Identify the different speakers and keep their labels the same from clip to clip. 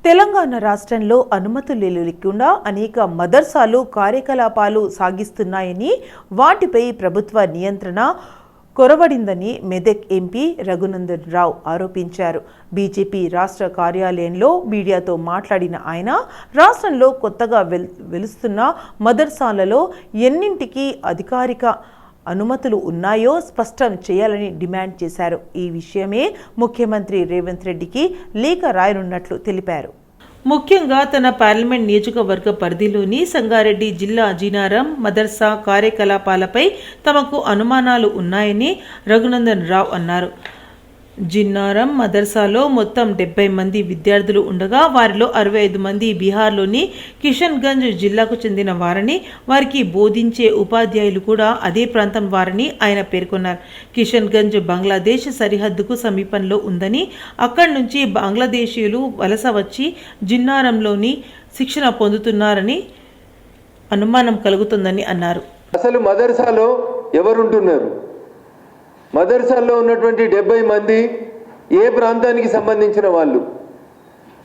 Speaker 1: తెలంగాణ రాష్ట్రంలో అనుమతులు లేకుండా అనేక మదర్సాలు కార్యకలాపాలు సాగిస్తున్నాయని, వాటిపై ప్రభుత్వ నియంత్రణ కొరవడిందని మెదక్ ఎంపీ రఘునందన్ రావు ఆరోపించారు. బీజేపీ రాష్ట్ర కార్యాలయంలో మీడియాతో మాట్లాడిన ఆయన, రాష్ట్రంలో కొత్తగా వెలుస్తున్న మదర్సాలలో ఎన్నింటికి అధికారిక అనుమతులు ఉన్నాయో స్పష్టం చేయాలని డిమాండ్ చేశారు. ఈ విషయమే ముఖ్యమంత్రి రేవంత్ రెడ్డికి లేఖ రాయనున్నట్లు తెలిపారు. ముఖ్యంగా తన పార్లమెంట్ నియోజకవర్గ పరిధిలోని సంగారెడ్డి జిల్లా జిన్నారం మదర్సా కార్యకలాపాలపై తమకు అనుమానాలు ఉన్నాయని రఘునందన్ రావు అన్నారు. జిన్నారం మదర్సాలో మొత్తం 70 మంది విద్యార్థులు ఉండగా వారిలో 65 మంది బీహార్లోని కిషన్గంజ్ జిల్లాకు చెందిన వారని, వారికి బోధించే ఉపాధ్యాయులు కూడా అదే ప్రాంతం వారని ఆయన పేర్కొన్నారు. కిషన్గంజ్ బంగ్లాదేశ్ సరిహద్దుకు సమీపంలో ఉందని, అక్కడి నుంచి బంగ్లాదేశీయులు వలస వచ్చి జిన్నారంలోని శిక్షణ పొందుతున్నారని అనుమానం కలుగుతుందని అన్నారు.
Speaker 2: అసలు మదర్సాలో ఎవరుంటున్నారు? మదర్సాల్లో ఉన్నటువంటి 70 మంది ఏ ప్రాంతానికి సంబంధించిన వాళ్ళు?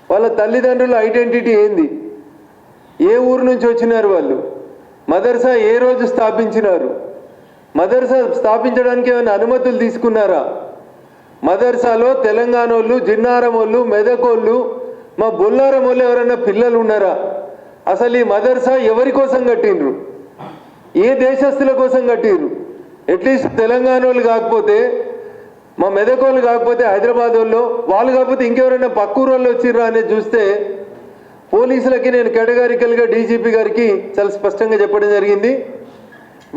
Speaker 2: వాళ్ళ తల్లిదండ్రుల ఐడెంటిటీ ఏంది? ఏ ఊరు నుంచి వచ్చినారు వాళ్ళు? మదర్సా ఏ రోజు స్థాపించినారు? మదర్సా స్థాపించడానికి ఏమైనా అనుమతులు తీసుకున్నారా? మదర్సాలో తెలంగాణ వాళ్ళు, జిన్నారం వాళ్ళు, మెదకోళ్ళు, మా బొల్లారం వాళ్ళు ఎవరైనా పిల్లలు ఉన్నారా? అసలు ఈ మదర్సా ఎవరి కోసం కట్టిండ్రు? ఏ దేశస్తుల కోసం కట్టిండ్రు? అట్లీస్ట్ తెలంగాణ వాళ్ళు కాకపోతే, మా మెదకోళ్ళు కాకపోతే హైదరాబాద్ వాళ్ళు కాకపోతే ఇంకెవరైనా పక్కూరు వాళ్ళు వచ్చిర్రా అనేది చూస్తే, పోలీసులకి నేను కేటగారికల్గా డీజీపీ గారికి చాలా స్పష్టంగా చెప్పడం జరిగింది.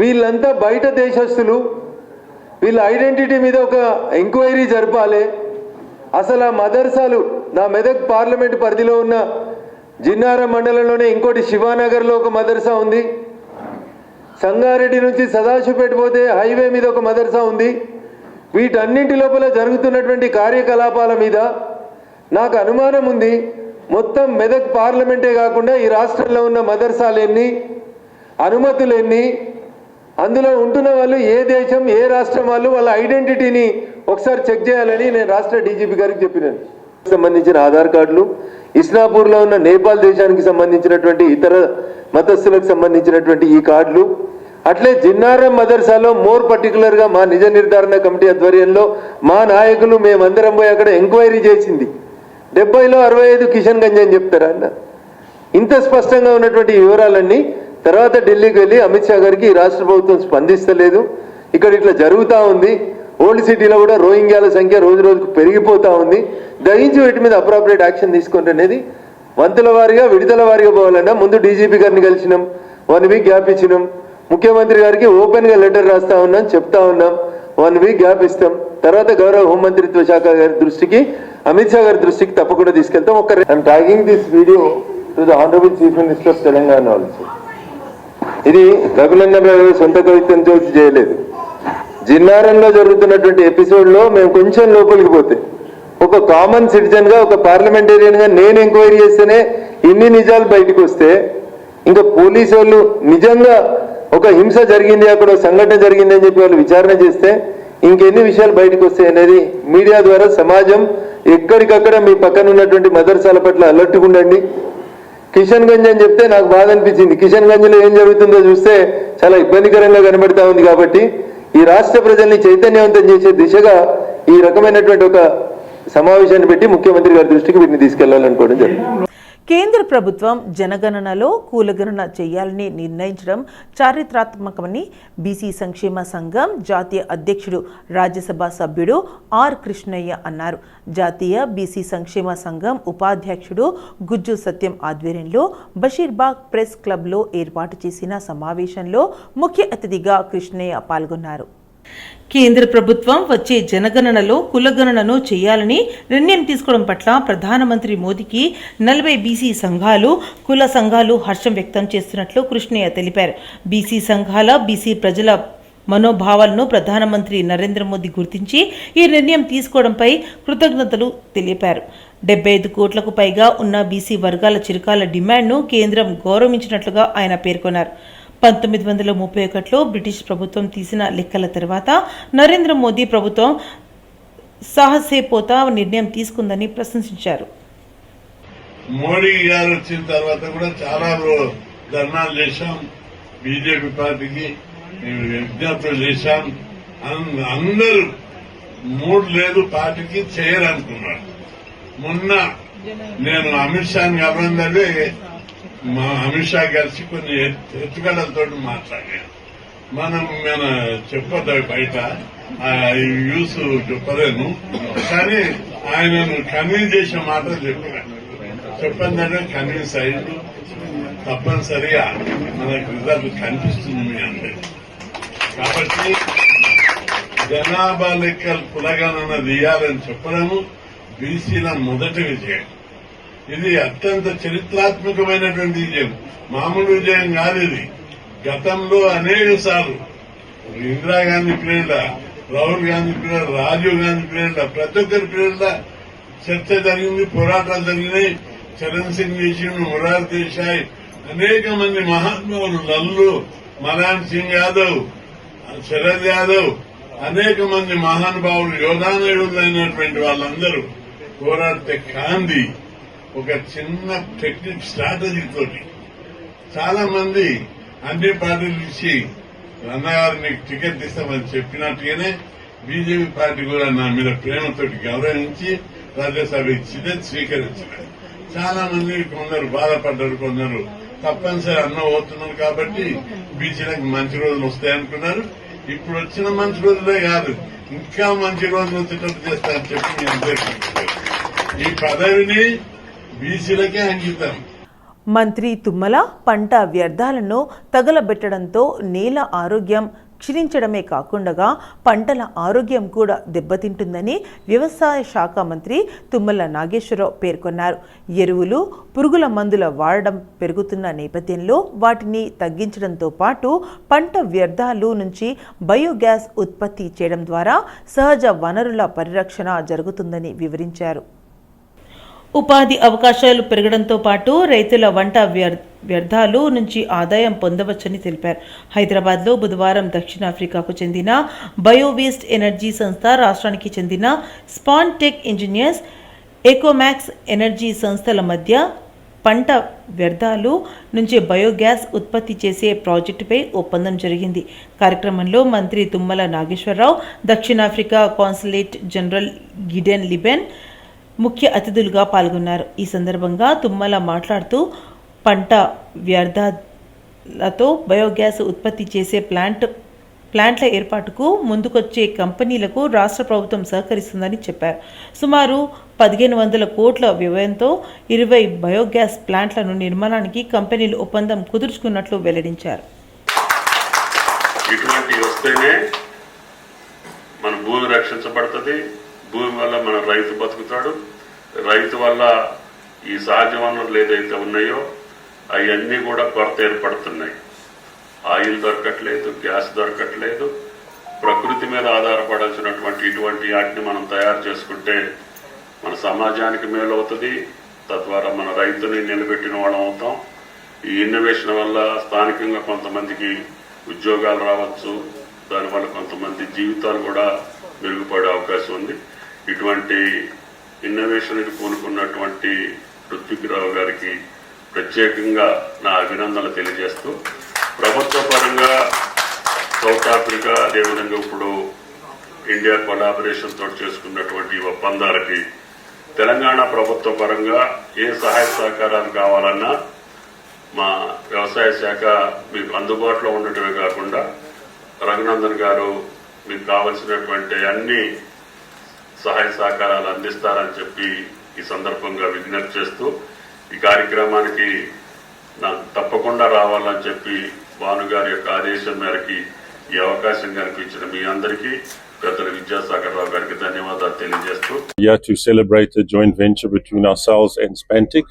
Speaker 2: వీళ్ళంతా బయట దేశస్తులు, వీళ్ళ ఐడెంటిటీ మీద ఒక ఎంక్వైరీ జరపాలి. అసలు ఆ మదర్సాలు నా మెదక్ పార్లమెంట్ పరిధిలో ఉన్న జిన్నారం మండలంలోనే ఇంకోటి శివానగర్లో ఒక మదర్సా ఉంది. సంగారెడ్డి నుంచి సదాశివపేట పోతే హైవే మీద ఒక మదర్సా ఉంది. వీటన్నింటి లోపల జరుగుతున్నటువంటి కార్యకలాపాల మీద నాకు అనుమానం ఉంది. మొత్తం మెదక్ పార్లమెంటే కాకుండా ఈ రాష్ట్రంలో ఉన్న మదర్సాలు ఎన్ని, అనుమతులు ఎన్ని, అందులో ఉంటున్న వాళ్ళు ఏ దేశం, ఏ రాష్ట్రం వాళ్ళు, వాళ్ళ ఐడెంటిటీని ఒకసారి చెక్ చేయాలని నేను రాష్ట్ర డీజీపీ గారికి చెప్పినాను. సంబంధించిన ఆధార్ కార్డులు, ఇస్నాపూర్లో ఉన్న నేపాల్ దేశానికి సంబంధించినటువంటి ఇతర మతస్థులకు సంబంధించినటువంటి ఈ కార్డులు, అట్లే జిన్నారం మదర్సాలో మోర్ పర్టికులర్గా మా నిజ నిర్ధారణ కమిటీ ఆధ్వర్యంలో మా నాయకులు మేమందరం పోయి అక్కడ ఎంక్వైరీ చేసింది. 70లో 65 కిషన్గంజ్ అని చెప్తారా అన్న? ఇంత స్పష్టంగా ఉన్నటువంటి వివరాలన్నీ తర్వాత ఢిల్లీకి వెళ్ళి అమిత్ షా గారికి ఈ రాష్ట్ర ప్రభుత్వం స్పందిస్తలేదు. ఇక్కడ ఇట్లా జరుగుతూ ఉంది. ఓల్డ్ సిటీలో కూడా రోహింగ్యాల సంఖ్య రోజు రోజుకు పెరిగిపోతూ ఉంది. దయించి వీటి మీద అప్రాప్రియేట్ యాక్షన్ తీసుకోండి అనేది వంతుల వారిగా, విడతల వారిగా పోవాలన్నా ముందు డీజీపీ గారిని కలిసినాం, 1 వీక్ గ్యాప్ ఇచ్చినాం. ముఖ్యమంత్రి గారికి ఓపెన్గా లెటర్ రాస్తా ఉన్నాం, చెప్తా ఉన్నాం 1 వీక్ గ్యాప్ ఇస్తాం. తర్వాత గౌరవ హోంమంత్రిత్వ శాఖ గారి దృష్టికి, అమిత్ షా గారి దృష్టికి తప్పకుండా తీసుకెళ్తాం. I'm tagging this video to the honourable chief minister of Telangana also. ఇది రఘునందన్ రావు సొంత కవిత్వంతో చేయలేదు. జిన్నారంలో జరుగుతున్నటువంటి ఎపిసోడ్లో మేము కొంచెం లోపలికి పోతే, ఒక కామన్ సిటిజన్గా, ఒక పార్లమెంటేరియన్గా నేను ఎంక్వైరీ చేస్తేనే ఇన్ని నిజాలు బయటకు వస్తే, ఇంకా పోలీసు వాళ్ళు నిజంగా ఒక హింస జరిగింది, అక్కడ సంఘటన జరిగింది అని చెప్పి వాళ్ళు విచారణ చేస్తే ఇంకెన్ని విషయాలు బయటకు వస్తాయి అనేది మీడియా ద్వారా సమాజం ఎక్కడికక్కడ మీ పక్కన ఉన్నటువంటి మదర్సాల పట్ల అలర్ట్గా ఉండండి. కిషన్గంజ్ అని చెప్తే నాకు బాధ అనిపించింది. కిషన్గంజ్లో ఏం జరుగుతుందో చూస్తే చాలా ఇబ్బందికరంగా కనబడతా ఉంది. కాబట్టి ఈ రాష్ట్ర ప్రజల్ని చైతన్యవంతం చేసే దిశగా ఈ రకమైనటువంటి ఒక సమావేశాన్ని పెట్టి ముఖ్యమంత్రి గారి దృష్టికి వీటిని తీసుకెళ్లాలనుకోవడం జరిగింది.
Speaker 1: కేంద్ర ప్రభుత్వం జనగణనలో కులగణన చేయాలని నిర్ణయించడం చారిత్రాత్మకమని బీసీ సంక్షేమ సంఘం జాతీయ అధ్యక్షుడు, రాజ్యసభ సభ్యుడు ఆర్ కృష్ణయ్య అన్నారు. జాతీయ బీసీ సంక్షేమ సంఘం ఉపాధ్యక్షుడు గుజ్జు సత్యం ఆధ్వర్యంలో బషీర్బాగ్ ప్రెస్ క్లబ్లో ఏర్పాటు చేసిన సమావేశంలో ముఖ్య అతిథిగా కృష్ణయ్య పాల్గొన్నారు. కేంద్ర ప్రభుత్వం వచ్చే జనగణనలో కులగణనను చేయాలని నిర్ణయం తీసుకోవడం పట్ల ప్రధానమంత్రి మోదీకి 40 బీసీ సంఘాలు, కుల సంఘాలు హర్షం వ్యక్తం చేస్తున్నట్లు కృష్ణయ్య తెలిపారు. బీసీ సంఘాల, బీసీ ప్రజల మనోభావాలను ప్రధానమంత్రి నరేంద్ర మోదీ గుర్తించి ఈ నిర్ణయం తీసుకోవడంపై కృతజ్ఞతలు తెలిపారు. 75 కోట్లకు పైగా ఉన్న బీసీ వర్గాల చిరకాల డిమాండ్ను కేంద్రం గౌరవించినట్లుగా ఆయన పేర్కొన్నారు. 1931లో బ్రిటిష్ ప్రభుత్వం తీసిన లెక్కల తర్వాత నరేంద్ర మోదీ ప్రభుత్వం సాహసేపోతా నిర్ణయం తీసుకుందని ప్రశంసించారు.
Speaker 3: మోడీ గారు వచ్చిన తర్వాత కూడా చాలా ధర్నాలు చేశాం. బీజేపీ పార్టీకి విజ్ఞప్తులు చేశాం. అందరూ మూడు లేదు పార్టీకి చేయరనుకున్నాడు. మొన్న నేను అమిత్ షాని గమనిందంటే మా అమిత్ షా కలిసి కొన్ని ఎత్తుగడలతో మాట్లాడాను. మన చెప్పొద్దు బయట యూస్ చెప్పలేను, కానీ ఆయనను కన్విన్స్ చేసిన మాటలు చెప్పండి కన్విన్స్ అయ్యిండు. తప్పనిసరిగా మనకు రిజల్ట్ కనిపిస్తుంది మీ అందరికీ. కాబట్టి జనాభా లెక్కలు కులగణన తీయాలని చెప్పడము బీసీల మొదటి విజయం. ఇది అత్యంత చరిత్రాత్మకమైనటువంటి విజయం, మామూలు విజయం కాదు. ఇది గతంలో అనేక సార్లు Indira Gandhi period, Rahul Gandhi period, Rajiv Gandhi period, ప్రతి ఒక్కరి పీరియడ్ చర్చ జరిగింది, పోరాటాలు జరిగినాయి. చరణ్ సింగ్ చేసిండు, మొరార్ దేశాయ్, అనేక మంది మహాత్ములు, లల్లు, మలాన్ సింగ్ యాదవ్, శరద్ యాదవ్, అనేక మంది మహానుభావులు, యోధానయులైనటువంటి వాళ్ళందరూ పోరాడితే గాంధీ ఒక చిన్న టెక్నిక్ స్ట్రాటజీ తోటి చాలా మంది అన్ని పార్టీలు ఇచ్చి అన్నగారు నీకు టికెట్ ఇస్తామని చెప్పినట్టుగానే బీజేపీ పార్టీ కూడా నా మీద ప్రేమతోటి గౌరవించి రాజ్యసభ ఇచ్చిందని స్వీకరించారు. చాలా మంది కొందరు బాధపడ్డారు, కొందరు తప్పనిసరి అన్న పోతున్నారు కాబట్టి బీసీలకు మంచి రోజులు వస్తాయనుకున్నారు. ఇప్పుడు వచ్చిన మంచి రోజులే కాదు, ఇంకా మంచి రోజులు వచ్చేటట్టు చేస్తారని చెప్పి మీ అందరికీ ఈ పదవిని బీసీలకే అంకితం.
Speaker 1: మంత్రి తుమ్మల పంట వ్యర్థాలను తగలబెట్టడంతో నేల ఆరోగ్యం క్షీణించడమే కాకుండా పంటల ఆరోగ్యం కూడా దెబ్బతింటుందని వ్యవసాయ శాఖ మంత్రి తుమ్మల నాగేశ్వరరావు పేర్కొన్నారు. ఎరువులు, పురుగుల మందుల వాడడం పెరుగుతున్న నేపథ్యంలో వాటిని తగ్గించడంతో పాటు పంట వ్యర్థాలు నుంచి బయోగ్యాస్ ఉత్పత్తి చేయడం ద్వారా సహజ వనరుల పరిరక్షణ జరుగుతుందని వివరించారు. ఉపాధి అవకాశాలు పెరగడంతో పాటు రైతుల వంట వ్యర్థాలు నుంచి ఆదాయం పొందవచ్చని తెలిపారు. హైదరాబాద్లో బుధవారం దక్షిణాఫ్రికాకు చెందిన బయోవేస్ట్ ఎనర్జీ సంస్థ, రాష్ట్రానికి చెందిన స్పాన్టెక్ ఇంజనీర్స్, ఎకోమాక్స్ ఎనర్జీ సంస్థల మధ్య పంట వ్యర్థాలు నుంచి బయోగ్యాస్ ఉత్పత్తి చేసే ప్రాజెక్టుపై ఒప్పందం జరిగింది. కార్యక్రమంలో మంత్రి తుమ్మల నాగేశ్వరరావు, దక్షిణాఫ్రికా కాన్సులేట్ జనరల్ గిడెన్ లిబెన్ ముఖ్య అతిథులుగా పాల్గొన్నారు. ఈ సందర్భంగా తుమ్మల మాట్లాడుతూ పంట వ్యర్థాలతో బయోగ్యాస్ ఉత్పత్తి చేసే ప్లాంట్ల ఏర్పాటుకు ముందుకొచ్చే కంపెనీలకు రాష్ట్ర ప్రభుత్వం సహకరిస్తుందని చెప్పారు. సుమారు 1500 కోట్ల వ్యయంతో 20 బయోగ్యాస్ ప్లాంట్లను నిర్మాణానికి కంపెనీలు ఒప్పందం కుదుర్చుకున్నట్లు వెల్లడించారు.
Speaker 4: ఇటువంటి వస్తేనే మన భూమి రక్షించబడుతుంది, భూమి వల్ల మన రైతు బతుకుతాడు, రైతు వల్ల ఈ సహజ వనరులు ఏదైతే ఉన్నాయో అవన్నీ కూడా కొరత ఏర్పడుతున్నాయి. ఆయిల్ దొరకట్లేదు, గ్యాస్ దొరకట్లేదు. ప్రకృతి మీద ఆధారపడాల్సినటువంటి ఇటువంటి వాటిని మనం తయారు చేసుకుంటే మన సమాజానికి మేలు అవుతుంది, తద్వారా మన రైతుని నిలబెట్టిన వాళ్ళం అవుతాం. ఈ ఇన్నోవేషన్ వల్ల స్థానికంగా కొంతమందికి ఉద్యోగాలు రావచ్చు, దానివల్ల కొంతమంది జీవితాలు కూడా మెరుగుపడే అవకాశం ఉంది. ఇటువంటి ఇన్నోవేషన్కి పూనుకున్నటువంటి రుత్విక్రావు గారికి ప్రత్యేకంగా నా అభినందనలు తెలియజేస్తూ, ప్రభుత్వ పరంగా సౌత్ ఆఫ్రికా, అదేవిధంగా ఇప్పుడు ఇండియా కొలాబరేషన్ తోటి చేసుకున్నటువంటి ఒప్పందాలకి తెలంగాణ ప్రభుత్వ పరంగా ఏ సహాయ సహకారాలు కావాలన్నా మా వ్యవసాయ శాఖ మీకు అందుబాటులో ఉండటమే కాకుండా రఘునందన్ గారు మీకు కావలసినటువంటి అన్ని సహాయ సహకారాలు అందిస్తారని చెప్పి ఈ సందర్భంగా విజ్ఞప్తి చేస్తూ, ఈ కార్యక్రమానికి నాకు తప్పకుండా రావాలని చెప్పి భానుగారి యొక్క ఆదేశం మేరకి ఈ అవకాశం కల్పించిన మీ అందరికీ పెద్దలు విద్యాసాగర్ రావు గారికి ధన్యవాదాలు తెలియజేస్తూ,
Speaker 5: to celebrate a joint venture between ourselves and Spantic.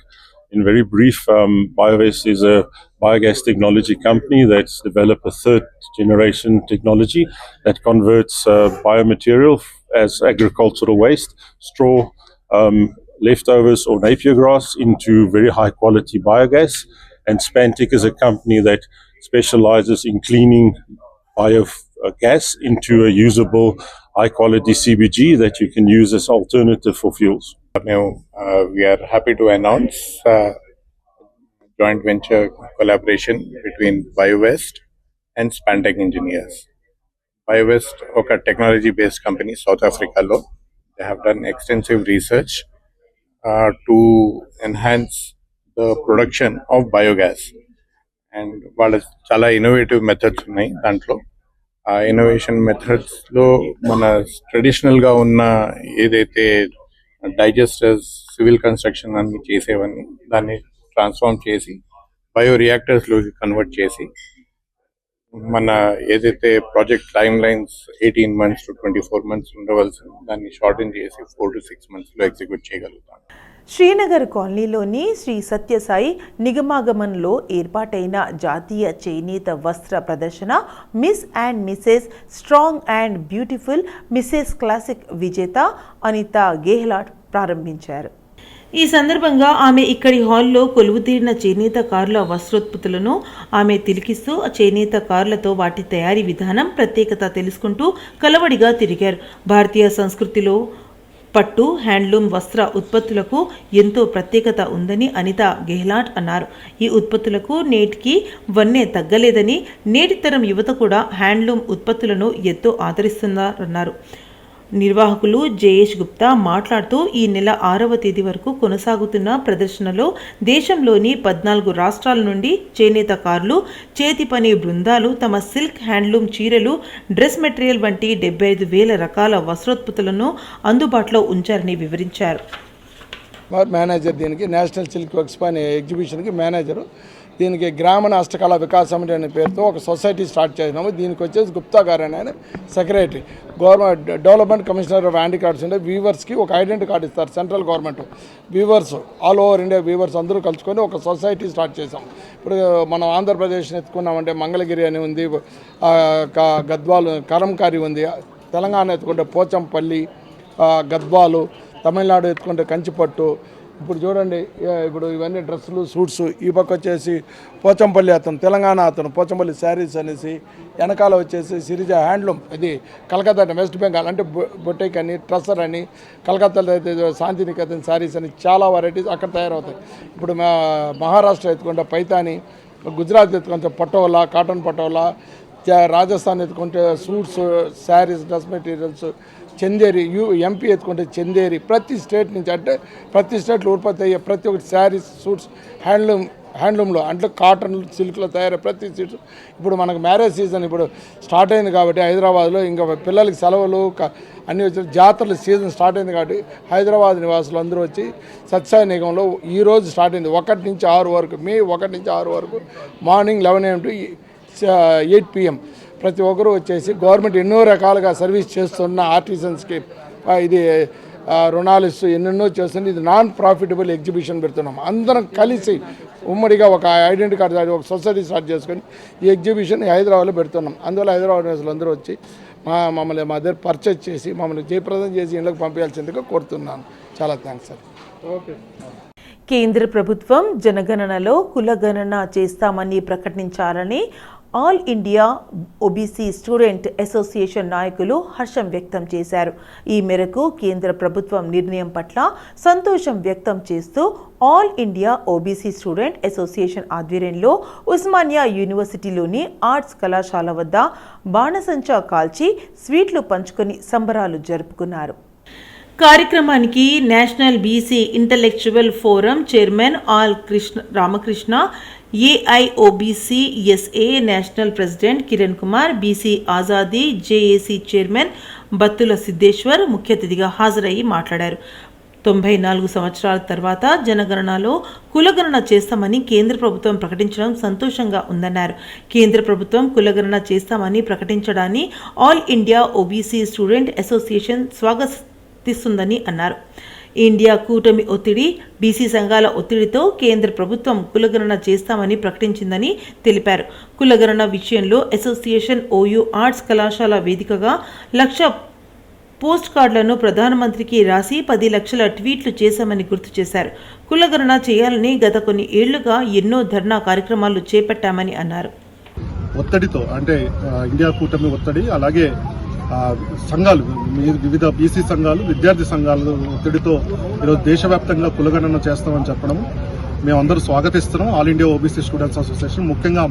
Speaker 5: In very brief, BioVest is a biogas technology company that's developed a third generation technology that converts biomaterial as agricultural waste, straw, leftovers or Napier grass into very high quality biogas. And Spantic is a company that specializes in cleaning biogas into a usable high quality CBG that you can use as alternative for fuels.
Speaker 6: We are happy to announce joint venture collaboration between BioWest and Spantec Engineers. BioWest oka technology based company South Africa lo. They have done extensive research to enhance the production of biogas, and వాళ్ళ చాలా innovative methods ఉన్నాయి దాంట్లో. ఆ innovation methods లో మన traditional గా ఉన్న ఏదైతే డైజెస్టర్స్, సివిల్ కన్స్ట్రక్షన్ అన్ని చేసేవన్నీ దాన్ని ట్రాన్స్ఫార్మ్ చేసి బయో రియాక్టర్స్ లోకి కన్వర్ట్ చేసి మన ఏదైతే project time lines 18 months to 24 months ఉండవలసింది దాన్ని షార్టన్ చేసి 4 to 6 months లో ఎగ్జిక్యూట్ చేయగలుగుతాం.
Speaker 1: శ్రీనగర్ కాలనీలోని శ్రీ సత్యసాయి నిగమాగమంలో ఏర్పాటైన జాతీయ చేనేత వస్త్ర ప్రదర్శన miss and Mrs strong and beautiful Mrs classic విజేత అనిత గెహ్లాట్ ప్రారంభించారు. ఈ సందర్భంగా ఆమె ఇక్కడి హాల్లో కొలువుతీరిన చేనేతకారుల వస్త్రోత్పత్తులను ఆమె తిలకిస్తూ చేనేత కారులతో వాటి తయారీ విధానం, ప్రత్యేకత తెలుసుకుంటూ కలవడిగా తిరిగారు. భారతీయ సంస్కృతిలో పట్టు, హ్యాండ్లూమ్ వస్త్ర ఉత్పత్తులకు ఎంతో ప్రత్యేకత ఉందని అనిత గెహ్లాట్ అన్నారు. ఈ ఉత్పత్తులకు నేటికి వన్నె తగ్గలేదని, నేటి తరం యువత కూడా హ్యాండ్లూమ్ ఉత్పత్తులను ఎంతో ఆదరిస్తున్నారన్నారు. నిర్వాహకులు జయేష్ గుప్తా మాట్లాడుతూ ఈ నెల 6వ తేదీ వరకు కొనసాగుతున్న ప్రదర్శనలో దేశంలోని 14 రాష్ట్రాల నుండి చేనేతకారులు, చేతి పని బృందాలు తమ సిల్క్, హ్యాండ్లూమ్ చీరలు, డ్రెస్ మెటీరియల్ వంటి 75,000 రకాల వస్త్రోత్పత్తులను అందుబాటులో ఉంచారని వివరించారు.
Speaker 7: మేనేజర్ దీనికి నేషనల్ సిల్క్ వర్క్స్ అనే ఎగ్జిబిషన్కి మేనేజరు. దీనికి గ్రామీణ హస్తకళా వికాస్ సమితి అనే పేరుతో ఒక సొసైటీ స్టార్ట్ చేసినాము. దీనికి వచ్చేసి గుప్తా గారు అని ఆయన secretary. Government development commissioner of handicrafts ఉండే వీవర్స్కి ఒక ఐడెంటిటీ కార్డు ఇస్తారు central government. Weavers all over India weavers అందరూ కలుసుకొని ఒక సొసైటీ స్టార్ట్ చేసాం. ఇప్పుడు మనం ఆంధ్రప్రదేశ్ని ఎత్తుకున్నామంటే మంగళగిరి అని ఉంది, గద్వాలు కరంకారి ఉంది, తెలంగాణ ఎత్తుకుంటే పోచంపల్లి, గద్వాలు, తమిళనాడు ఎత్తుకుంటే కంచిపట్టు. ఇప్పుడు చూడండి, ఇప్పుడు ఇవన్నీ డ్రెస్సులు, సూట్స్. ఈ పక్క వచ్చేసి పోచంపల్లి అతను, తెలంగాణ అతను పోచంపల్లి శారీస్ అనేసి, వెనకాల వచ్చేసి సిరిజ హ్యాండ్లూమ్, ఇది కలకత్తా వెస్ట్ బెంగాల్ అంటే బొటేక్ అని, ట్రస్సర్ అని, కలకత్తాలో అయితే శాంతినికేతన్ శారీస్ అని చాలా వెరైటీస్ అక్కడ తయారవుతాయి. ఇప్పుడు మహారాష్ట్ర ఎత్తుకుంటే పైతాని, గుజరాత్ ఎత్తుకుంటే పటోలా, కాటన్ పటోలా, రాజస్థాన్ ఎత్తుకుంటే suits, saris, dress materials, Chanderi, MP ఎత్తుకుంటే చందేరి. ప్రతి స్టేట్ నుంచి అంటే ప్రతి స్టేట్లో ఉత్పత్తి అయ్యే ప్రతి ఒక్కటి శారీస్, సూట్స్, హ్యాండ్లూమ్లో అంటే కాటన్, సిల్క్లో తయారయ్యే ప్రతి సీట్స్. ఇప్పుడు మనకు మ్యారేజ్ సీజన్ ఇప్పుడు స్టార్ట్ అయింది కాబట్టి హైదరాబాద్లో ఇంకా పిల్లలకి సెలవులు అన్నీ వచ్చి జాతరల సీజన్ స్టార్ట్ అయింది కాబట్టి హైదరాబాద్ నివాసులు అందరూ వచ్చి సత్యసాయి నిగంలో ఈరోజు స్టార్ట్ అయింది 1 నుంచి 6 వరకు, మే 1 నుంచి 6 వరకు, మార్నింగ్ 11 AM to 8 PM. ప్రతి ఒక్కరూ వచ్చేసి గవర్నమెంట్ ఎన్నో రకాలుగా సర్వీస్ చేస్తున్న ఆర్టిజన్స్కి ఇది రుణాలు ఇస్తూ ఎన్నెన్నో చేస్తుంది. ఇది నాన్ ప్రాఫిటబుల్ ఎగ్జిబిషన్ పెడుతున్నాం. అందరం కలిసి ఉమ్మడిగా ఒక ఐడెంటిటీ కార్డు, ఒక సొసైటీ స్టార్ట్ చేసుకొని ఈ ఎగ్జిబిషన్ హైదరాబాద్లో పెడుతున్నాం. అందువల్ల హైదరాబాద్ నివాసులు అందరూ వచ్చి మమ్మల్ని మా దగ్గర పర్చేజ్ చేసి మమ్మల్ని జయప్రదం చేసి ఇళ్ళకి పంపించాల్సిందిగా కోరుతున్నాను. చాలా థ్యాంక్స్ సార్. ఓకే.
Speaker 1: కేంద్ర ప్రభుత్వం జనగణనలో కులగణన చేస్తామని ప్రకటించాలని all India OBC student association నాయకులు హర్షం వ్యక్తం చేశారు. ఈ మేరకు కేంద్ర ప్రభుత్వం నిర్ణయం పట్ల సంతోషం వ్యక్తం చేస్తూ all India OBC student association ఆధ్వర్యంలో ఉస్మానియా యూనివర్సిటీలోని ఆర్ట్స్ కళాశాల వద్ద బాణసంచా కాల్చి స్వీట్లు పంచుకొని సంబరాలు జరుపుకున్నారు. కార్యక్రమానికి national BC intellectual forum chairman ఆల్ Ramakrishna, AIOBC SA national president Kiran Kumar, BC Azadi JAC chairman Battula Siddeshwar ముఖ్య అతిథిగా హాజరయ్యి మాట్లాడారు. 94 సంవత్సరాల తర్వాత జనగణనలో కులగణన చేస్తామని కేంద్ర ప్రభుత్వం ప్రకటించడం సంతోషంగా ఉందన్నారు. కేంద్ర ప్రభుత్వం కులగణన చేస్తామని ప్రకటించడాన్ని all India OBC student association స్వాగతిస్తుందని అన్నారు. ఇండియా కూటమి ఒత్తిడి, బీసీ సంఘాల ఒత్తిడితో కేంద్ర ప్రభుత్వం కులగణన చేస్తామని ప్రకటించిందని తెలిపారు. కులగణన విషయంలో అసోసియేషన్ ఓయూ ఆర్ట్స్ కళాశాల వేదికగా 1,00,000 పోస్ట్ కార్డులను ప్రధానమంత్రికి రాసి 10 లక్షల ట్వీట్లు చేశామని గుర్తు చేశారు. కులగణన చేయాలని గత కొన్ని ఏళ్లుగా ఎన్నో ధర్నా కార్యక్రమాలు చేపట్టామని అన్నారు.
Speaker 8: ఒత్తిడితో అంటే ఇండియా కూటమి ఒత్తిడి, అలాగే సంఘాలు, వివిధ బీసీ సంఘాలు, విద్యార్థి సంఘాలు ఒత్తిడితో ఈరోజు దేశవ్యాప్తంగా కులగణన చేస్తామని చెప్పడం మేమందరూ స్వాగతిస్తున్నాం. All India OBC students association, ముఖ్యంగా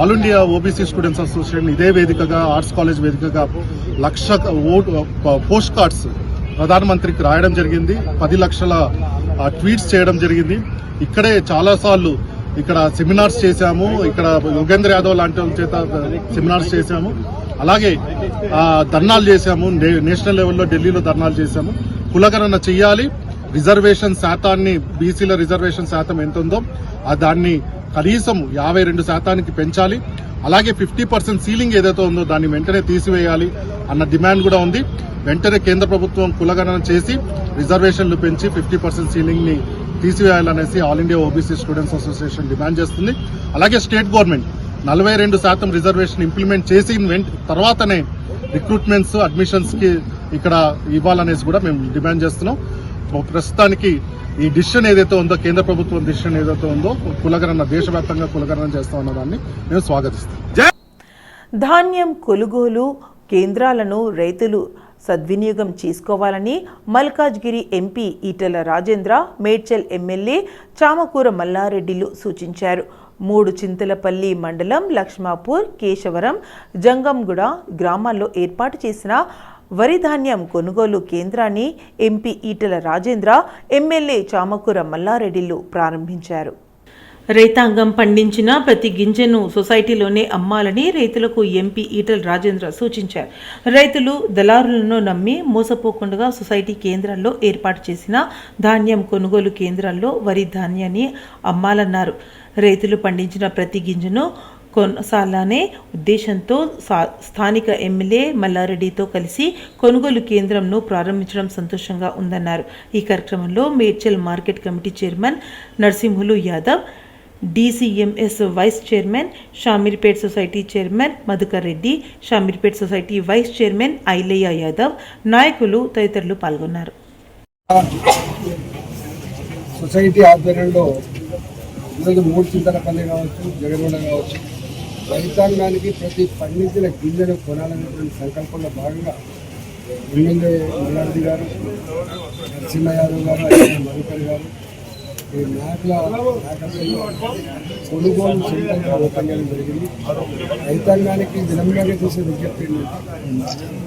Speaker 8: all India OBC students association ఇదే వేదికగా, ఆర్ట్స్ కాలేజ్ వేదికగా 1,00,000 పోస్ట్ కార్డ్స్ ప్రధానమంత్రికి రాయడం జరిగింది. 10 లక్షల ట్వీట్స్ చేయడం జరిగింది. ఇక్కడే చాలాసార్లు ఇక్కడ సెమినార్స్ చేశాము. ఇక్కడ యోగేంద్ర యాదవ్ లాంటి వాళ్ళ చేత సెమినార్స్ చేశాము. అలాగే ధర్నాలు చేశాము. నేషనల్ లెవెల్లో ఢిల్లీలో ధర్నాలు చేశాము. కులగణన చెయ్యాలి, రిజర్వేషన్ శాతాన్ని, బీసీల రిజర్వేషన్ శాతం ఎంత ఉందో దాన్ని కనీసం 52% పెంచాలి. అలాగే 50% సీలింగ్ ఏదైతే ఉందో దాన్ని వెంటనే తీసివేయాలి అన్న డిమాండ్ కూడా ఉంది. వెంటనే కేంద్ర ప్రభుత్వం కులగణన చేసి రిజర్వేషన్లు పెంచి 50% సీలింగ్ ని తీసివేయాలనేసి all India OBC students association demand చేస్తుంది. అలాగే స్టేట్ గవర్నమెంట్ 42% రిజర్వేషన్ ఇంప్లిమెంట్ చేసి తర్వాతనే రిక్రూట్మెంట్స్, అడ్మిషన్స్ కి ఇక్కడ ఇవ్వాలనేసి కూడా మేము డిమాండ్ చేస్తున్నాం. ప్రస్తుతానికి ఈ డిసిషన్ ఏదైతే ఉందో, కేంద్ర ప్రభుత్వం డిసిషన్ ఏదైతే ఉందో, కులగణన దేశవ్యాప్తంగా కులగణన చేస్తామన్న దాన్ని మేము స్వాగతిస్తాం.
Speaker 1: ధాన్యం కొనుగోలు కేంద్రాలను రైతులు సద్వినియోగం చేసుకోవాలని మల్కాజ్గిరి ఎంపీ ఈటెల రాజేంద్ర, మేడ్చల్ ఎమ్మెల్యే చామకూర మల్లారెడ్డిలు సూచించారు. 3 చింతలపల్లి మండలం లక్ష్మాపూర్, కేశవరం, జంగంగూడ గ్రామాల్లో ఏర్పాటు చేసిన వరి ధాన్యం కొనుగోలు కేంద్రాన్ని ఎంపీ ఈటెల రాజేంద్ర, ఎమ్మెల్యే చామకూర మల్లారెడ్డిలు ప్రారంభించారు. రైతాంగం పండించిన ప్రతి గింజను సొసైటీలోనే అమ్మాలని రైతులకు ఎంపీ ఈటెల రాజేంద్ర సూచించారు. రైతులు దళారులను నమ్మి మోసపోకుండా సొసైటీ కేంద్రాల్లో ఏర్పాటు చేసిన ధాన్యం కొనుగోలు కేంద్రాల్లో వరి ధాన్యాన్ని అమ్మాలన్నారు. రైతులు పండించిన ప్రతి గింజను కొనసాలనే ఉద్దేశంతో స్థానిక ఎమ్మెల్యే మల్లారెడ్డితో కలిసి కొనుగోలు కేంద్రంను ప్రారంభించడం సంతోషంగా ఉందన్నారు. ఈ కార్యక్రమంలో Medchal market committee chairman Narasimhulu Yadav, DCMS vice chairman, Shamirpet society chairman Madhukar Reddy, Shamirpet society vice chairman Ailayya Yadav, నాయకులు తదితరులు పాల్గొన్నారు.
Speaker 7: సొసైటీ ఆధ్వర్యంలో ఈరోజు 3 చింతలపల్లి కావచ్చు, జగన్గూడ కావచ్చు, రైతాంగానికి ప్రతి పండించిన గింజను కొనాలనేటువంటి సంకల్పంలో భాగంగా ఎమ్మెల్యే మల్లారెడ్డి గారు, నరసింహ యాదవ్ గారు, మధుకర్ గారు ఈ నాయకుల నాయకత్వంలో కొనుగోలు సెంటర్గా ఓపెన్ చేయడం జరిగింది. రైతాంగానికి వినమ్రంగా చేసే విజ్ఞప్తి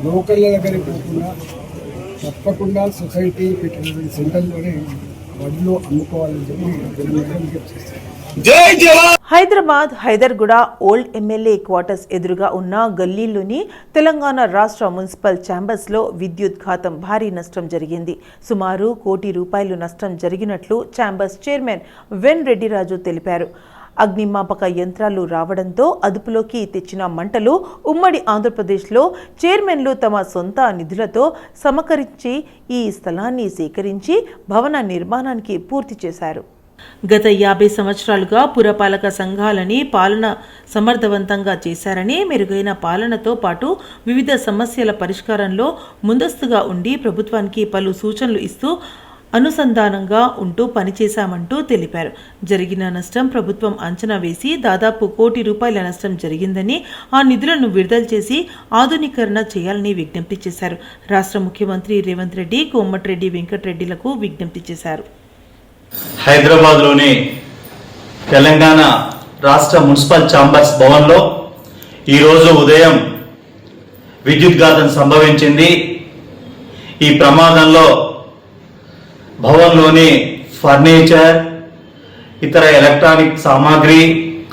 Speaker 7: లోకల్ దగ్గరికి పోకుండా తప్పకుండా సొసైటీ పెట్టినటువంటి సెంటర్లోనే వడ్లు అమ్ముకోవాలని చెప్పి వినమ్రంగా విజ్ఞప్తి చేస్తారు.
Speaker 1: Hyderabad Hyderguda old MLA quarters ఎదురుగా ఉన్న గల్లీలోని తెలంగాణ రాష్ట్ర మున్సిపల్ ఛాంబర్స్లో విద్యుత్ ఘాతం భారీ నష్టం జరిగింది. సుమారు ₹1 కోటి నష్టం జరిగినట్లు ఛాంబర్స్ చైర్మన్ వెన్ రెడ్డిరాజు తెలిపారు. అగ్నిమాపక యంత్రాలు రావడంతో అదుపులోకి తెచ్చిన మంటలు ఉమ్మడి ఆంధ్రప్రదేశ్లో చైర్మన్లు తమ సొంత నిధులతో సమకరించి ఈ స్థలాన్ని సేకరించి భవన నిర్మాణానికి పూర్తి చేశారు. గత 50 సంవత్సరాలుగా పురపాలక సంఘాలని పాలన సమర్థవంతంగా చేశారని, మెరుగైన పాలనతో పాటు వివిధ సమస్యల పరిష్కారంలో ముందస్తుగా ఉండి ప్రభుత్వానికి పలు సూచనలు ఇస్తూ అనుసంధానంగా ఉంటూ పనిచేశామంటూ తెలిపారు. జరిగిన నష్టం ప్రభుత్వం అంచనా వేసి దాదాపు ₹1 కోటి నష్టం జరిగిందని, ఆ నిధులను విడుదల చేసి ఆధునీకరణ చేయాలని విజ్ఞప్తి చేశారు. రాష్ట్ర ముఖ్యమంత్రి రేవంత్ రెడ్డి, కోమటిరెడ్డి వెంకటరెడ్డిలకు విజ్ఞప్తి చేశారు.
Speaker 9: హైదరాబాద్లోని తెలంగాణ రాష్ట్ర మున్సిపల్ ఛాంబర్స్ భవన్లో ఈరోజు ఉదయం విద్యుద్ఘాతం సంభవించింది. ఈ ప్రమాదంలో భవన్లోని ఫర్నిచర్, ఇతర ఎలక్ట్రానిక్ సామాగ్రి,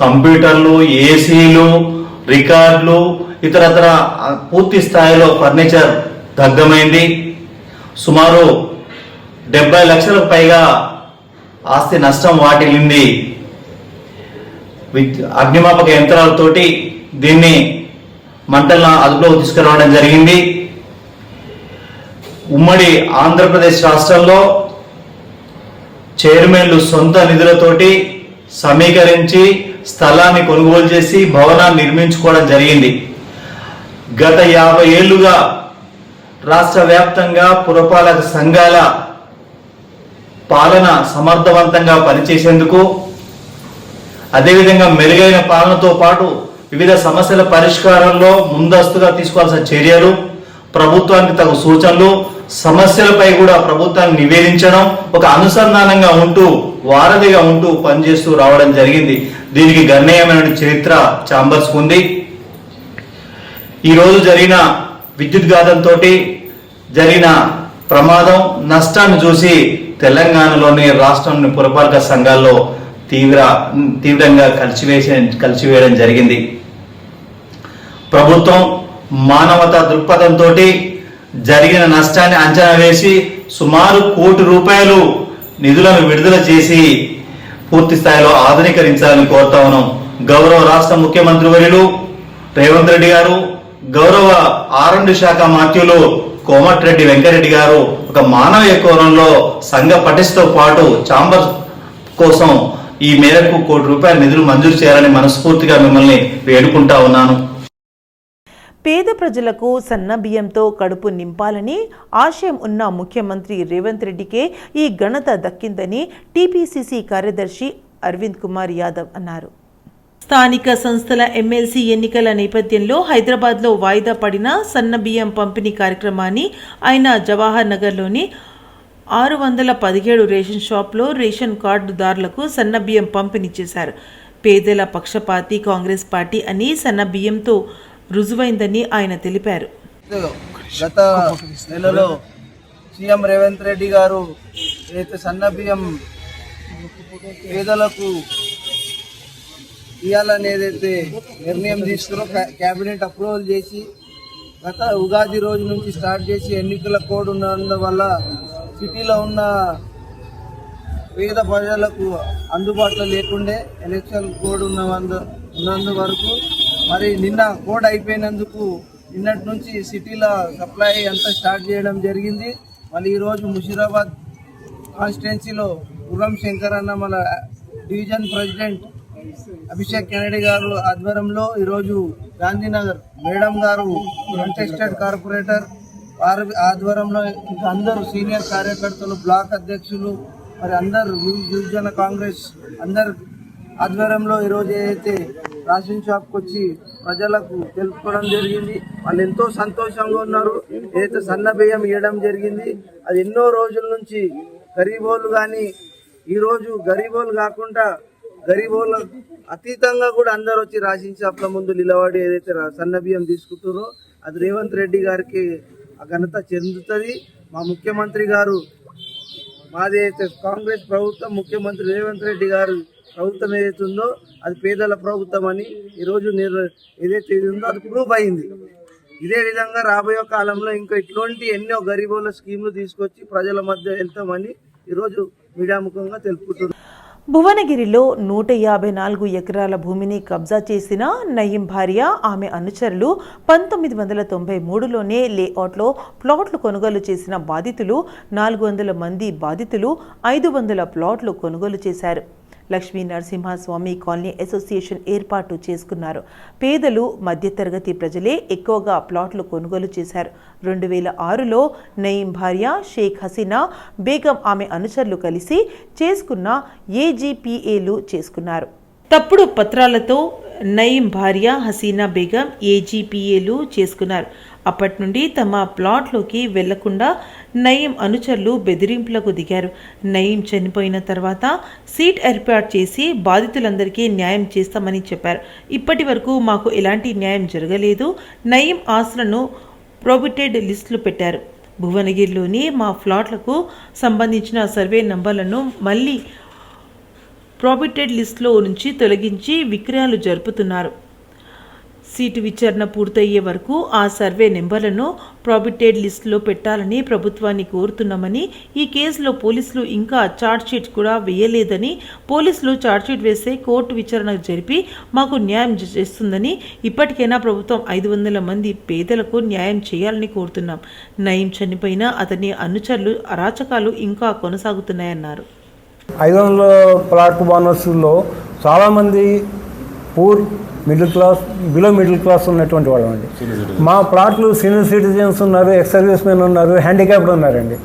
Speaker 9: కంప్యూటర్లు, ఏసీలు, రికార్డులు, ఇతరతర పూర్తి స్థాయిలో ఫర్నిచర్ దగ్ధమైంది. సుమారు 70 లక్షలకు పైగా ఆస్తి నష్టం వాటిల్లింది. అగ్నిమాపక యంత్రాలతోటి దీన్ని మంటలను అదుపులోకి తీసుకురావడం జరిగింది. ఉమ్మడి ఆంధ్రప్రదేశ్ రాష్ట్రంలో చైర్మన్లు సొంత నిధులతోటి సమీకరించి స్థలాన్ని కొనుగోలు చేసి భవనాన్ని నిర్మించుకోవడం జరిగింది. గత 50 ఏళ్లుగా రాష్ట్ర వ్యాప్తంగా పురపాలక సంఘాల పాలన సమర్థవంతంగా పనిచేసేందుకు, అదేవిధంగా మెరుగైన పాలనతో పాటు వివిధ సమస్యల పరిష్కారంలో ముందస్తుగా తీసుకోవాల్సిన చర్యలు, ప్రభుత్వానికి తగు సూచనలు, సమస్యలపై కూడా ప్రభుత్వాన్ని నివేదించడం, ఒక అనుసంధానంగా ఉంటూ వారధిగా ఉంటూ పనిచేస్తూ రావడం జరిగింది. దీనికి గణనీయమైన చరిత్ర ఛాంబర్స్ ఉంది. ఈరోజు జరిగిన విద్యుద్ఘాతంతో జరిగిన ప్రమాదం నష్టాన్ని చూసి తెలంగాణలోని రాష్ట్రంలోని పురపాలక సంఘాల్లో తీవ్రంగా కలిసివేయడం జరిగింది. ప్రభుత్వం మానవతా దృక్పథంతో జరిగిన నష్టాన్ని అంచనా వేసి సుమారు ₹1 నిధులను విడుదల చేసి పూర్తి స్థాయిలో ఆధునీకరించాలని కోరుతా ఉన్నాం. గౌరవ రాష్ట్ర ముఖ్యమంత్రి వర్యులు రేవంత్ రెడ్డి గారు, గౌరవ R&D శాఖ మంత్రులు కోమటిరెడ్డి వెంకరెడ్డి గారు ఒక మానవీయ కోణంలో సంఘ పటిష్టతో పాటు ఛాంబర్ కోసం ఈ మేరకు ₹1 నిధులు మంజూరు చేయాలని మనస్ఫూర్తిగా మిమ్మల్ని వేడుకుంటా ఉన్నాను.
Speaker 1: పేద ప్రజలకు సన్న బియ్యంతో కడుపు నింపాలని ఆశయం ఉన్న ముఖ్యమంత్రి రేవంత్ రెడ్డికే ఈ ఘనత దక్కిందని టీపీసీసీ కార్యదర్శి అరవింద్ కుమార్ యాదవ్ అన్నారు. స్థానిక సంస్థల ఎమ్మెల్సీ ఎన్నికల నేపథ్యంలో హైదరాబాద్లో వాయిదా పడిన సన్న బియ్యం పంపిణీ కార్యక్రమాన్ని ఆయన జవహర్ నగర్లోని 617 రేషన్ షాప్లో రేషన్ కార్డుదారులకు సన్న బియ్యం పంపిణీ చేశారు. పేదల పక్షపాతి కాంగ్రెస్ పార్టీ అని సన్న బియ్యంతో రుజువైందని ఆయన తెలిపారు.
Speaker 10: గత నెలలో సీఎం రేవంత్ రెడ్డి గారు ఏదైతే సన్న బియ్యం పేదలకు ఇవ్వాలని ఏదైతే నిర్ణయం తీసుకున్నారో క్యాబినెట్ అప్రూవల్ చేసి గత ఉగాది రోజు నుంచి స్టార్ట్ చేసి ఎన్నికల కోడ్ ఉన్నందువల్ల సిటీలో ఉన్న పేద ప్రజలకు అందుబాటులో లేకుండే ఎలక్షన్ కోడ్ ఉన్నందు వరకు మరి నిన్న కోడ్ అయిపోయినందుకు నిన్నటి నుంచి సిటీలో సప్లై అంతా స్టార్ట్ చేయడం జరిగింది. మళ్ళీ ఈరోజు ముషీరాబాద్ కాన్స్టిట్యున్సీలో గుర్రం శంకర్ అన్న మన డివిజన్ ప్రెసిడెంట్ అభిషేక్ కెనడి గారు ఆధ్వర్యంలో ఈరోజు గాంధీనగర్ మేడం గారు కంటెస్టెడ్ కార్పొరేటర్ వారి ఆధ్వర్యంలో ఇంకా అందరూ సీనియర్ కార్యకర్తలు, బ్లాక్ అధ్యక్షులు, మరి అందరు యువజన కాంగ్రెస్ అందరు ఆధ్వర్యంలో ఈరోజు ఏదైతే రేషన్ షాప్కి వచ్చి ప్రజలకు తెలుపుకోవడం జరిగింది. వాళ్ళు ఎంతో సంతోషంగా ఉన్నారు. ఏదైతే సన్న బియ్యం ఇవ్వడం జరిగింది అది ఎన్నో రోజుల నుంచి గరీబోళ్ళు కానీ ఈరోజు గరీబోళ్ళు కాకుండా గరీబోళ్ళ అతీతంగా కూడా అందరూ వచ్చి రేషన్ షాప్ల ముందు నిలబడి ఏదైతే సన్న బియ్యం తీసుకుంటారో అది రేవంత్ రెడ్డి గారికి ఆ ఘనత చెందుతుంది. మా ముఖ్యమంత్రి గారు మాది అయితే కాంగ్రెస్ ప్రభుత్వం, ముఖ్యమంత్రి రేవంత్ రెడ్డి గారు ప్రభుత్వం ఏదైతే ఉందో అది పేదల ప్రభుత్వం అని ఈరోజు ఏదైతే ఉందో అది ప్రూవ్ అయింది. ఇదే విధంగా రాబోయే కాలంలో ఇంకా ఇట్లాంటి ఎన్నో గరీబుల స్కీములు తీసుకొచ్చి ప్రజల మధ్య వెళ్తామని ఈరోజు మీడియా ముఖంగా తెలుపుతున్నారు.
Speaker 1: భువనగిరిలో 154 ఎకరాల భూమిని కబ్జా చేసిన నయీం భార్య, ఆమె అనుచరులు 1993లోనే లేఅవుట్లో ప్లాట్లు కొనుగోలు చేసిన బాధితులు 400 మంది బాధితులు 500 ప్లాట్లు కొనుగోలు చేశారు. లక్ష్మీ నరసింహస్వామి కాలనీ అసోసియేషన్ ఏర్పాటు చేసుకున్నారు. పేదలు, మధ్యతరగతి ప్రజలే ఎక్కువగా ప్లాట్లు కొనుగోలు చేశారు. 2006లో నయీం భార్య షేక్ హసీనా బేగం, ఆమె అనుచరులు కలిసి చేసుకున్న ఏజీపీఏలు చేసుకున్నారు. తప్పుడు పత్రాలతో నయీం భార్య హసీనా బేగం ఏజీపీఏలు చేసుకున్నారు. అప్పటి నుండి తమ ప్లాట్లోకి వెళ్లకుండా నయీం అనుచరులు బెదిరింపులకు దిగారు. నయీం చనిపోయిన తర్వాత సీట్ ఏర్పాటు చేసి బాధితులందరికీ న్యాయం చేస్తామని చెప్పారు. ఇప్పటి వరకు మాకు ఎలాంటి న్యాయం జరగలేదు. నయీం ఆస్తులను ప్రొహిబిటెడ్ లిస్టులు పెట్టారు. భువనగిరిలోని మా ఫ్లాట్లకు సంబంధించిన సర్వే నంబర్లను మళ్ళీ ప్రొహిబిటెడ్ లిస్టులో నుంచి తొలగించి విక్రయాలు జరుపుతున్నారు. సీటు విచారణ పూర్తయ్యే వరకు ఆ సర్వే నెంబర్లను ప్రొహిబిటెడ్ లిస్టులో పెట్టాలని ప్రభుత్వాన్ని కోరుతున్నామని, ఈ కేసులో పోలీసులు ఇంకా ఛార్జ్షీట్ కూడా వేయలేదని, పోలీసులు ఛార్జ్షీట్ వేస్తే కోర్టు విచారణ జరిపి మాకు న్యాయం చేస్తుందని, ఇప్పటికైనా ప్రభుత్వం 500 మంది పేదలకు న్యాయం చేయాలని కోరుతున్నాం. నయీం చనిపోయినా అతని అనుచరులు అరాచకాలు ఇంకా కొనసాగుతున్నాయన్నారు.
Speaker 11: 500 ప్లాట్ ఓనర్స్లో చాలామంది poor, middle class, below middle class ఉన్నటువంటి వాళ్ళు అండి. మా ప్లాట్లు సీనియర్ సిటిజన్స్ ఉన్నారు, ఎక్స్ సర్వీస్ మెన్ ఉన్నారు, హ్యాండిక్యాప్డ్ ఉన్నారండి.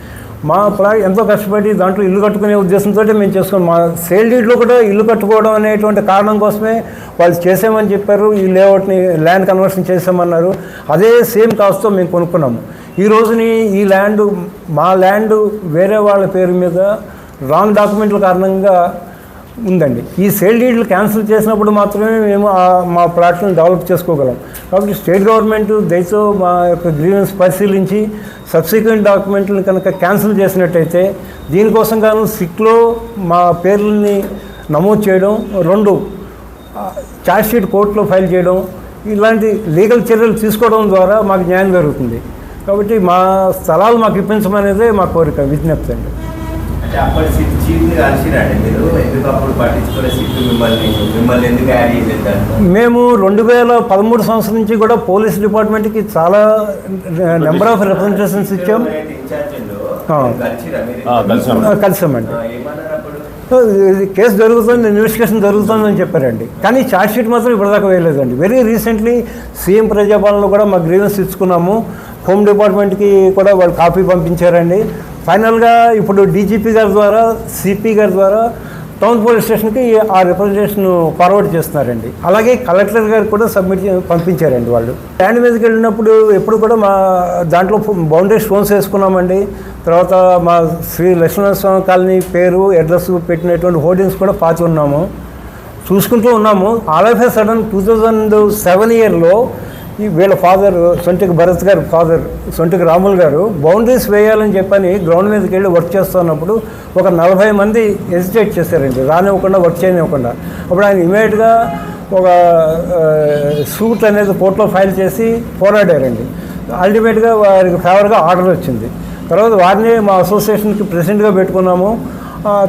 Speaker 11: మా ప్లాట్ ఎంతో కష్టపడి దాంట్లో ఇల్లు కట్టుకునే ఉద్దేశంతో మేము చేసుకున్నాం. మా సేల్ డీడ్లో కూడా ఇల్లు కట్టుకోవడం అనేటువంటి కారణం కోసమే వాళ్ళు చేసామని చెప్పారు. ఈ లేఅవుట్ని ల్యాండ్ కన్వర్షన్ చేసామన్నారు. అదే సేమ్ కాస్ట్తో మేము కొనుక్కున్నాము. ఈ రోజుని ఈ ల్యాండ్, మా ల్యాండ్ వేరే వాళ్ళ పేరు మీద రాంగ్ డాక్యుమెంట్ల కారణంగా ఉందండి. ఈ సేల్ డీడ్లు క్యాన్సిల్ చేసినప్పుడు మాత్రమే మేము మా ప్లాట్లను డెవలప్ చేసుకోగలం. కాబట్టి స్టేట్ గవర్నమెంట్ దయతో మా యొక్క గ్రీవెన్స్ పరిశీలించి సబ్సిక్వెంట్ డాక్యుమెంట్లను కనుక క్యాన్సిల్ చేసినట్టయితే దీనికోసం గాను సిక్లో మా పేర్లని నమోదు చేయడం, 2 ఛార్జ్షీట్ కోర్టులో ఫైల్ చేయడం, ఇలాంటి లీగల్ చర్యలు తీసుకోవడం ద్వారా మాకు న్యాయం జరుగుతుంది. కాబట్టి మా స్థలాలు మాకు ఇప్పించమనేదే మా కోరిక, విజ్ఞప్తి అండి.
Speaker 12: అప్పటి సిట్ చీఫ్ని కలిసిరండి మీరు, ఎందుకు అప్పుడు పట్టించుకునే సిట్ మిమ్మల్ని ఎందుకు యాడ్ చేసేదాన్ని?
Speaker 11: మేము 2013 సంవత్సరం నుంచి కూడా పోలీస్ డిపార్ట్మెంట్కి చాలా నెంబర్ ఆఫ్ రిప్రజెంటేషన్స్ ఇచ్చాం. కలిసామండి. కేసు జరుగుతుంది, ఇన్వెస్టిగేషన్ జరుగుతుందని చెప్పారండి. కానీ ఛార్జ్షీట్ మాత్రం ఇప్పటిదాకా వేయలేదండి. వెరీ రీసెంట్లీ సీఎం ప్రజాపాలనలో కూడా మా గ్రీవెన్స్ ఇచ్చుకున్నాము. హోమ్ డిపార్ట్మెంట్కి కూడా వాళ్ళు కాపీ పంపించారండి. ఫైనల్గా ఇప్పుడు డీజీపీ గారి ద్వారా, సిపి గారి ద్వారా టౌన్ పోలీస్ స్టేషన్కి ఆ రిప్రజెంటేషన్ ఫార్వర్డ్ చేస్తున్నారండి. అలాగే కలెక్టర్ గారికి కూడా పంపించారండి. వాళ్ళు ల్యాండ్ మీదకి వెళ్ళినప్పుడు ఎప్పుడు కూడా మా దాంట్లో బౌండరీ స్టోన్స్ వేసుకున్నామండి. తర్వాత మా శ్రీ లక్ష్మీనరస్వామి కాలనీ పేరు, అడ్రస్ పెట్టినటువంటి హోర్డింగ్స్ కూడా పాతి ఉన్నాము, చూసుకుంటూ ఉన్నాము. ఆల్ ఆఫ్ ఏ సడన్ 2007 ఇయర్లో వీళ్ళ ఫాదర్ సొంటికి భరత్ గారు ఫాదర్ సొంటికి రాములు గారు బౌండరీస్ వేయాలని చెప్పని గ్రౌండ్ మీదకి వెళ్ళి వర్క్ చేస్తున్నప్పుడు ఒక 40 మంది హెసిటేట్ చేశారండి, రానివ్వకుండా, వర్క్ చేయనివ్వకుండా. అప్పుడు ఆయన ఇమీడియట్గా ఒక సూట్ అనేది కోర్టులో ఫైల్ చేసి పోరాడారండి. అల్టిమేట్గా వారికి ఫేవర్గా ఆర్డర్ వచ్చింది. తర్వాత వారిని మా అసోసియేషన్కి ప్రెసిడెంట్గా పెట్టుకున్నాము.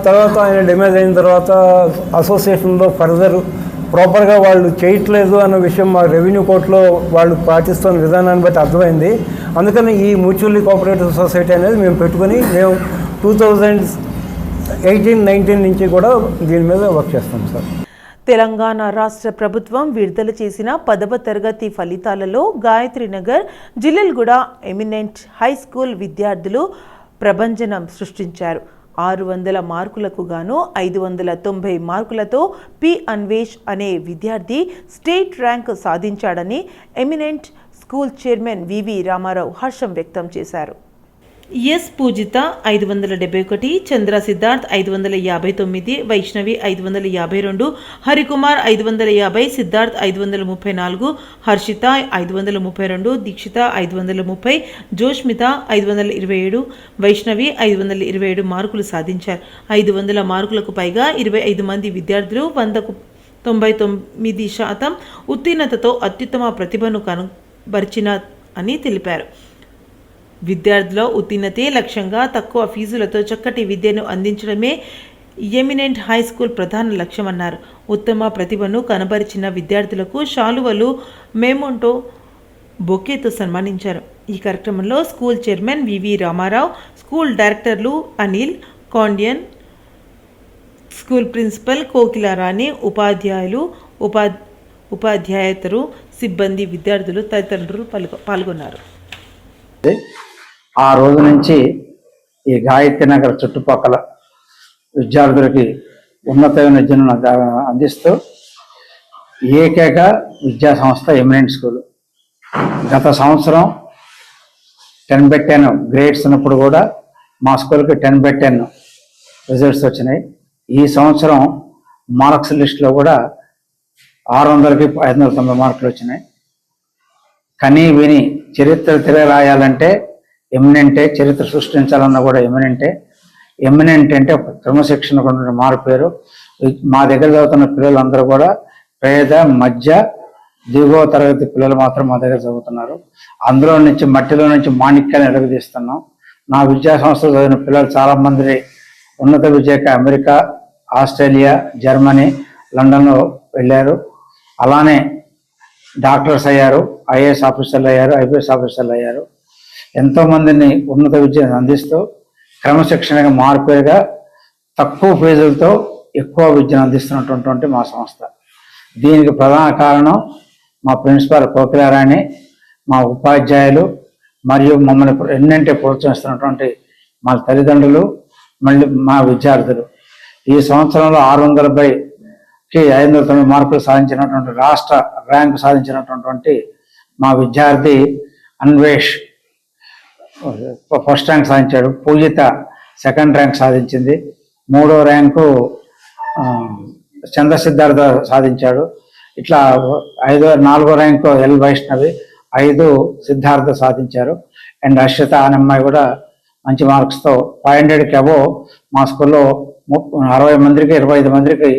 Speaker 11: తర్వాత ఆయన డ్యామేజ్ అయిన తర్వాత అసోసియేషన్లో ఫర్దర్ ప్రాపర్గా వాళ్ళు చేయట్లేదు అన్న విషయం మా రెవెన్యూ కోర్టులో వాళ్ళు పాటిస్తున్న విధానాన్ని బట్టి అర్థమైంది. అందుకని ఈ మ్యూచువల్లీ కోఆపరేటివ్ సొసైటీ అనేది మేము పెట్టుకొని మేము 2018-19 నుంచి కూడా దీని మీద వర్క్ చేస్తాం సార్.
Speaker 1: తెలంగాణ రాష్ట్ర ప్రభుత్వం విడుదల చేసిన 10వ తరగతి ఫలితాలలో గాయత్రీనగర్, జిల్లెల్గూడ ఎమినెంట్ హై స్కూల్ విద్యార్థులు ప్రభంజనం సృష్టించారు. 600 మార్కులకు గాను 590 మార్కులతో పి అన్వేష్ అనే విద్యార్థి స్టేట్ ర్యాంక్ సాధించాడని eminent school chairman VV Ramarao హర్షం వ్యక్తం చేశారు. ఎస్ పూజిత 571, చంద్ర సిద్ధార్థ్ 559, వైష్ణవి 552, హరికుమార్ 550, సిద్ధార్థ్ 534, హర్షిత 532, దీక్షిత 530, జోష్మిత 527, వైష్ణవి 527 మార్కులు సాధించారు. 500 మార్కులకు పైగా 25 మంది విద్యార్థులు 100కు 99% ఉత్తీర్ణతతో అత్యుత్తమ ప్రతిభను కనబరిచిన అని తెలిపారు. విద్యార్థుల ఉత్తీర్ణతే లక్ష్యంగా తక్కువ ఫీజులతో చక్కటి విద్యను అందించడమే ఎమినెంట్ హై స్కూల్ ప్రధాన లక్ష్యమన్నారు. ఉత్తమ ప్రతిభను కనబరిచిన విద్యార్థులకు శాలువలు, మెమోంటో, బొకేతో సన్మానించారు. ఈ కార్యక్రమంలో school chairman VV Ramarao, school డైరెక్టర్లు అనిల్, కాండియన్, స్కూల్ ప్రిన్సిపల్ కోకిలారాణి, ఉపాధ్యాయులు, ఉపాధ్యాయేతరు సిబ్బంది, విద్యార్థులు తదితరులు పాల్గొన్నారు.
Speaker 13: ఆ రోజు నుంచి ఈ గాయత్రీనగర్ చుట్టుపక్కల విద్యార్థులకి ఉన్నతమైన విద్యను అందిస్తూ ఏకైక విద్యా సంస్థ ఎమినెంట్ స్కూల్. గత సంవత్సరం 10/10 గ్రేడ్స్ ఉన్నప్పుడు కూడా మా స్కూల్కి 10/10 రిజల్ట్స్ వచ్చినాయి. ఈ సంవత్సరం మార్క్స్ లిస్ట్లో కూడా 600కి 590 మార్కులు వచ్చినాయి. కనీ విని చరిత్ర తిరగరాయాలంటే ఎమినెంటే, చరిత్ర సృష్టించాలన్నా కూడా ఎమినెంటే. ఎమినెంట్ అంటే ఒక క్రమశిక్షణకు ఉన్న మారుపేరు. మా దగ్గర చదువుతున్న పిల్లలందరూ కూడా పేద, మధ్య, దిగువ తరగతి పిల్లలు మాత్రం మా దగ్గర చదువుతున్నారు. అందులో నుంచి మట్టిలో నుంచి మాణిక్యాన్ని ఎడగదీస్తున్నాం. నా విద్యా సంస్థలు చదివిన పిల్లలు చాలామంది ఉన్నత విద్యకి అమెరికా, ఆస్ట్రేలియా, జర్మనీ, లండన్లో వెళ్ళారు. అలానే డాక్టర్స్ అయ్యారు, ఐఏఎస్ ఆఫీసర్లు అయ్యారు, ఐపీఎస్ ఆఫీసర్లు అయ్యారు. ఎంతోమందిని ఉన్నత విద్యను అందిస్తూ క్రమశిక్షణగా మార్పేరుగా తక్కువ ఫీజులతో ఎక్కువ విద్యను అందిస్తున్నటువంటి మా సంస్థ. దీనికి ప్రధాన కారణం మా ప్రిన్సిపాల్ కోకిలారాణి, మా ఉపాధ్యాయులు మరియు మమ్మల్ని ఎన్నంటే ప్రోత్సహిస్తున్నటువంటి మా తల్లిదండ్రులు, మళ్ళీ మా విద్యార్థులు. ఈ సంవత్సరంలో 600కి 509 మార్కులు సాధించినటువంటి రాష్ట్ర ర్యాంకు సాధించినటువంటి మా విద్యార్థి అన్వేష్ ఫస్ట్ ర్యాంక్ సాధించాడు. పూజిత సెకండ్ ర్యాంక్ సాధించింది. 3వ ర్యాంకు చంద్రసిద్ధార్థ సాధించాడు. ఇట్లా 4వ ర్యాంకు ఎల్ వైష్ణవి, 5 సిద్ధార్థ సాధించారు. అండ్ అశ్రిత అనే అమ్మాయి కూడా మంచి మార్క్స్తో 500కి అబోవ్ మా స్కూల్లో 60 మందికి 25 మందికి